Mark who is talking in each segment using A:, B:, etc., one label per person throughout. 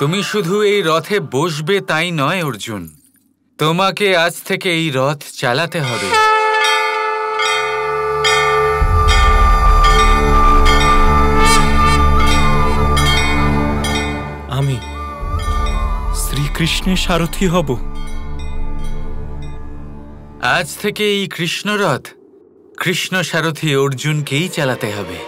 A: তুমি শুধু এই রথে বসবে তাই নয় অর্জুন, তোমাকে আজ থেকে এই রথ চালাতে হবে।
B: আমি শ্রীকৃষ্ণের সারথি হব।
A: আজ থেকে এই কৃষ্ণরথ কৃষ্ণ সারথি অর্জুনকেই চালাতে হবে।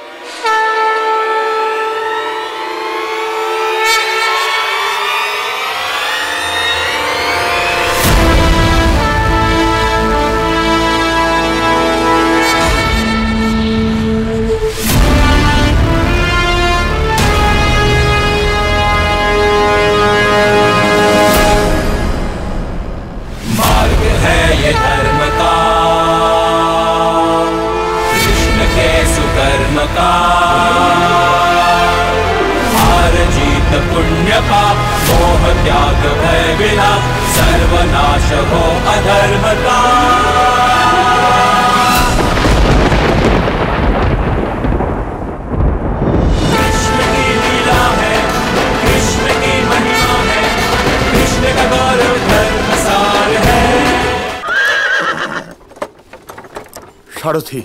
C: সারথি,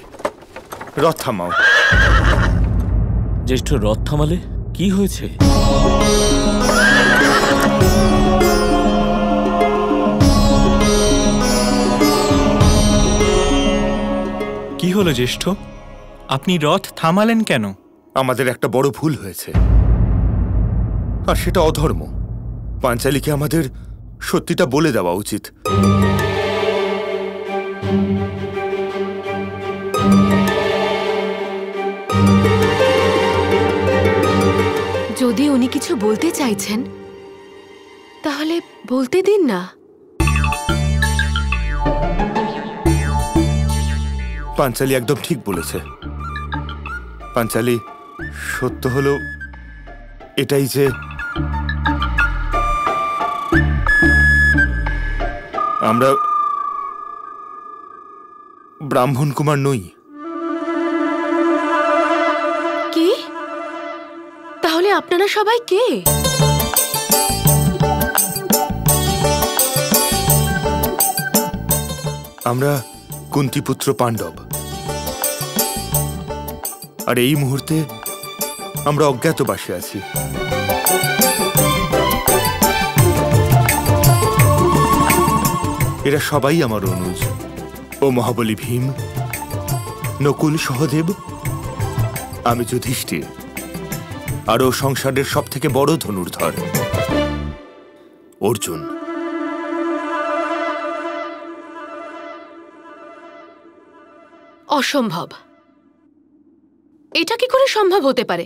C: রথ থামাও।
D: জ্যেষ্ঠ, রথ থামালে কি হয়েছে?
B: কি হলো জ্যেষ্ঠ, আপনি রথ থামালেন কেন?
C: আমাদের একটা বড় ভুল হয়েছে, আর সেটা অধর্ম। পাঞ্চালীকে আমাদের সত্যিটা বলে দেওয়া উচিত।
E: যদি উনি কিছু বলতে চাইছেন তাহলে বলতে দিন না।
C: পাঞ্চালী একদম ঠিক বলেছে। পাঞ্চালী, সত্য হলো এটাই যে আমরা ব্রাহ্মণ কুমার নই।
E: কি? তাহলে আপনারা সবাই কে?
C: আমরা কুন্তিপুত্র পাণ্ডব, আর এই মুহূর্তে আমরা অজ্ঞাতবাসে আছি। এরা সবাই আমার অনুজ। ও মহাবলী ভীম, নকুল সহদেব, আমি যুধিষ্ঠির, আর ও সংসারের সব থেকে বড় ধনুর্ধর অর্জুন।
E: অসম্ভব। এটা কি করে সম্ভব হতে পারে?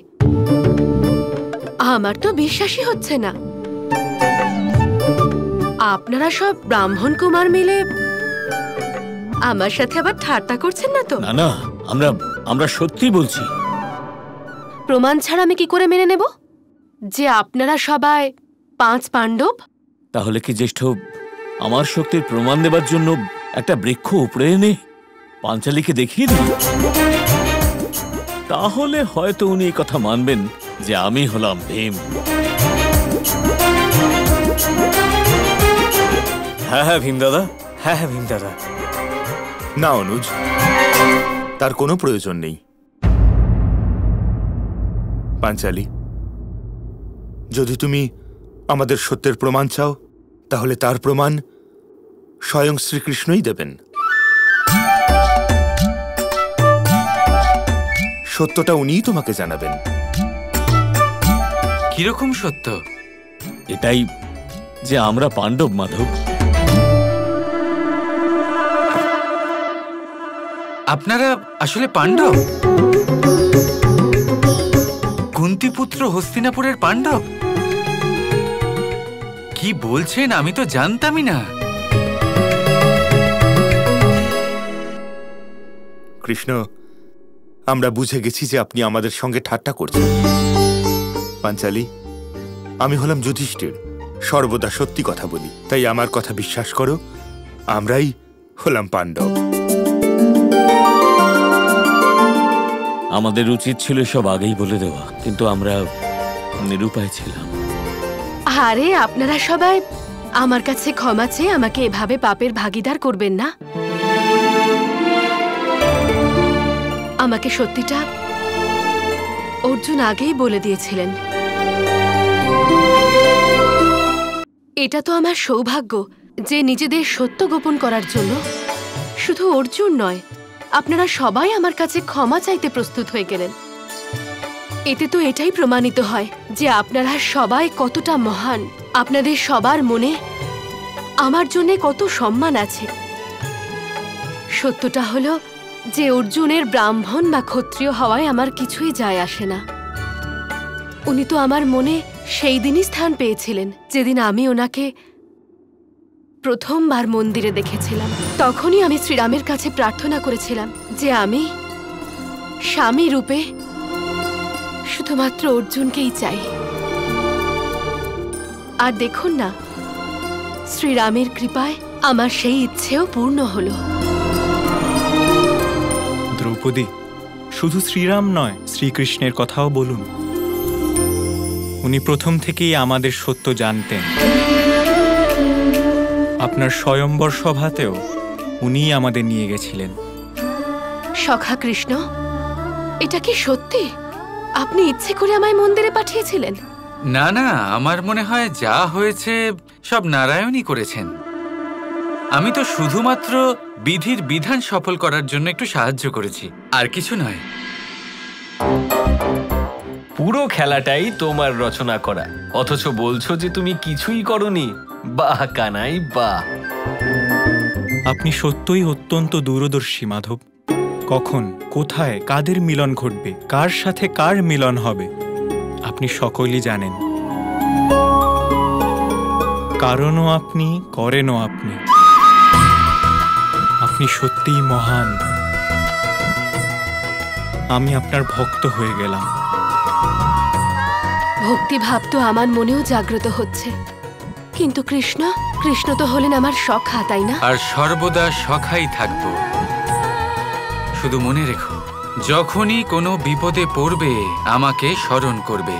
E: আমার তো বিশ্বাসই হচ্ছে না। আপনারা সব ব্রাহ্মণ কুমার মিলে আমার সাথে আবার ঠাট্টা করছেন না তো?
D: না না, আমরা সত্যি বলছি।
E: প্রমাণ ছাড়া আমি কি করে মেনে নেব যে আপনারা সবাই 5 পাণ্ডব?
D: তাহলে কি জ্যেষ্ঠ আমার শক্তির প্রমাণ দেবার জন্য একটা বৃক্ষ উপড়ে এনে পাঞ্চালীকে দেখিয়ে দিল? তাহলে হয়তো উনি এই কথা মানবেন যে আমি হলাম ভীম।
F: হ্যাঁ হ্যাঁ ভীম দাদা, হ্যাঁ হ্যাঁ ভীম দাদা।
C: না অনুজ, তার কোনো প্রয়োজন নেই। পাঞ্চালী, যদি তুমি আমাদের সত্যের প্রমাণ চাও তাহলে তার প্রমাণ স্বয়ং শ্রীকৃষ্ণই দেবেন। সত্যটা উনিই তোমাকে জানাবেন।
A: কিরকম সত্য?
D: এটাই যে আমরা পাণ্ডব, মাধব।
A: আপনারা আসলে পাণ্ডব? কুন্তিপুত্র হস্তিনাপুরের পাণ্ডব? কি বলছেন? আমি তো জানতামই না।
C: কৃষ্ণ, আমরা বুঝে গেছি যে আপনি আমাদের সঙ্গে ঠাট্টা করছেন। পাঞ্চালী, আমি হলাম যুধিষ্ঠির, সর্বদা সত্যি কথা বলি, তাই আমার কথা বিশ্বাস করো, আমরাই হলাম পাণ্ডব।
D: আমাদের উচিত ছিল সব আগেই বলে দেওয়া, কিন্তু আমরা নিরুপায় ছিলাম।
E: আরে আপনারা সবাই আমার কাছে ক্ষমা চেয়ে আমাকে এভাবে পাপের ভাগীদার করবেন না। আমাকে সত্যিটা অর্জুন আগেই বলে দিয়েছিলেন। এটা তো আমার সৌভাগ্য যে নিজেদের সত্য গোপন করার জন্য শুধু অর্জুন নয়, আপনারা সবাই আমার কাছে ক্ষমা চাইতে প্রস্তুত হয়ে গেলেন। এতে তো এটাই প্রমাণিত হয় যে আপনারা সবাই কতটা মহান, আপনাদের সবার মনে আমার জন্য কত সম্মান আছে। সত্যটা হলো যে অর্জুনের ব্রাহ্মণ বা ক্ষত্রিয় হওয়ায় আমার কিছুই যায় আসে না। উনি তো আমার মনে সেই দিনই স্থান পেয়েছিলেন যেদিন আমি ওনাকে প্রথমবার মন্দিরে দেখেছিলাম। তখনই আমি শ্রীরামের কাছে প্রার্থনা করেছিলাম যে আমি স্বামী রূপে শুধুমাত্র অর্জুনকেই চাই। আর দেখুন না, শ্রীরামের কৃপায় আমার সেই ইচ্ছেও পূর্ণ হলো।
B: দ্রৌপদী, শুধু শ্রীরাম নয়, শ্রীকৃষ্ণের কথাও বলুন। উনি প্রথম থেকেই আমাদের সত্য জানতেন। আপনার স্বয়ম্বর সভাতেও উনিই আমাদের নিয়ে গেছিলেন।
E: সখা কৃষ্ণ, এটা কি সত্যি? আপনি ইচ্ছে করে আমায় মন্দিরে পাঠিয়েছিলেন?
A: না না, আমার মনে হয় যা হয়েছে সব নারায়ণই করেছেন। আমি তো শুধুমাত্র বিধির বিধান সফল করার জন্য একটু সাহায্য করেছি, আর কিছু নয়।
F: পুরো খেলাটাই তোমার রচনা করা, অথচ বলছো যে তুমি কিছুই করনি। বাহ কানাই বাহ।
B: আপনি সত্যই অত্যন্ত দূরদর্শী মাধব। কখন, কোথায়, কাদের মিলন ঘটবে, কার সাথে কার মিলন হবে, আপনি সকলেই জানেন। কারণও আপনি, করেনও আপনি। আপনি সত্যিই মহান। আমি আপনার ভক্ত হয়ে গেলাম।
E: ভক্তিভাব তো আমার মনেও জাগ্রত হচ্ছে, কিন্তু কৃষ্ণ কৃষ্ণ তো হলেন আমার সখা, তাই না?
A: আর সর্বদা সখাই থাকবো। শুধু মনে রেখো, যখনই কোনো বিপদে পড়বে আমাকে স্মরণ করবে,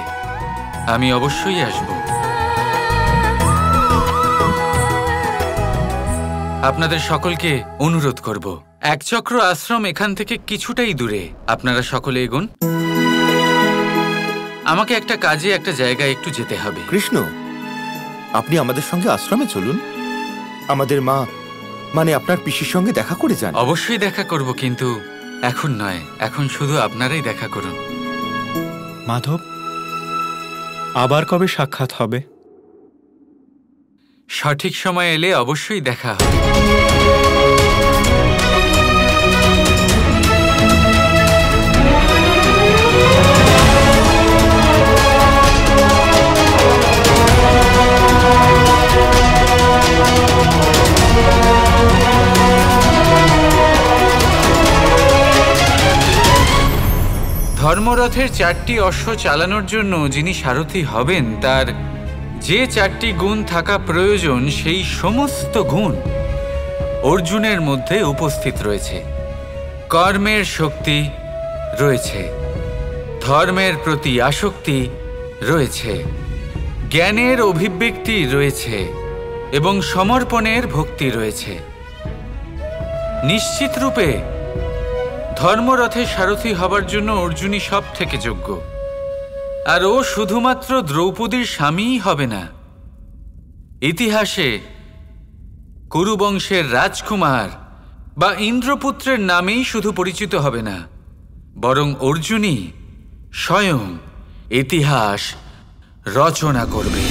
A: আমি অবশ্যই আসব। আপনাদের সকলকে অনুরোধ করব, একচক্র আশ্রম এখান থেকে কিছুটাই দূরে। আপনারা সকলে এগোন। আমাকে একটা কাজে একটা জায়গায় একটু যেতে হবে।
C: কৃষ্ণ, আপনি আমাদের সঙ্গে আশ্রমে চলুন। আমাদের মা, মানে আপনার পিসির সঙ্গে দেখা করে যান।
A: অবশ্যই দেখা করব, কিন্তু এখন নয়। এখন শুধু আপনারাই দেখা করুন।
B: মাধব, আবার কবে সাক্ষাৎ হবে?
A: সঠিক সময় এলে অবশ্যই দেখা হবে। ধর্মরথের 4টি অশ্ব চালানোর জন্য যিনি সারথি হবেন, তার যে 4টি গুণ থাকা প্রয়োজন, সেই সমস্ত গুণ অর্জুনের মধ্যে উপস্থিত রয়েছে। কর্মের শক্তি রয়েছে, ধর্মের প্রতি আসক্তি রয়েছে, জ্ঞানের অভিব্যক্তি রয়েছে এবং সমর্পণের ভক্তি রয়েছে। নিশ্চিত রূপে ধর্মরথের সারথি হবার জন্য অর্জুনই সব থেকে যোগ্য। আর ও শুধুমাত্র দ্রৌপদীর স্বামীই হবে না, ইতিহাসে কুরুবংশের রাজকুমার বা ইন্দ্রপুত্রের নামেই শুধু পরিচিত হবে না, বরং অর্জুনই স্বয়ং ইতিহাস রচনা করবে।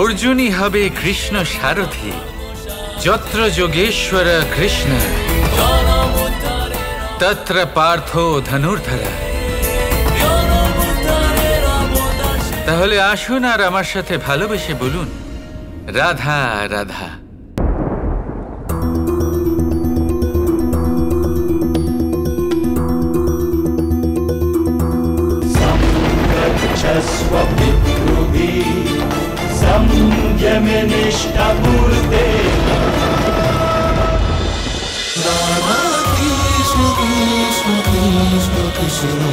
A: অর্জুনই হবে কৃষ্ণ সারথি। যত্র যোগেশ্বর কৃষ্ণ তত্র পার্থ ধনুর্ধর। তাহলে আসুন আর আমার সাথে ভালোবেসে বলুন, Radha Radha.
G: Krishna Krishna Krishna Krishna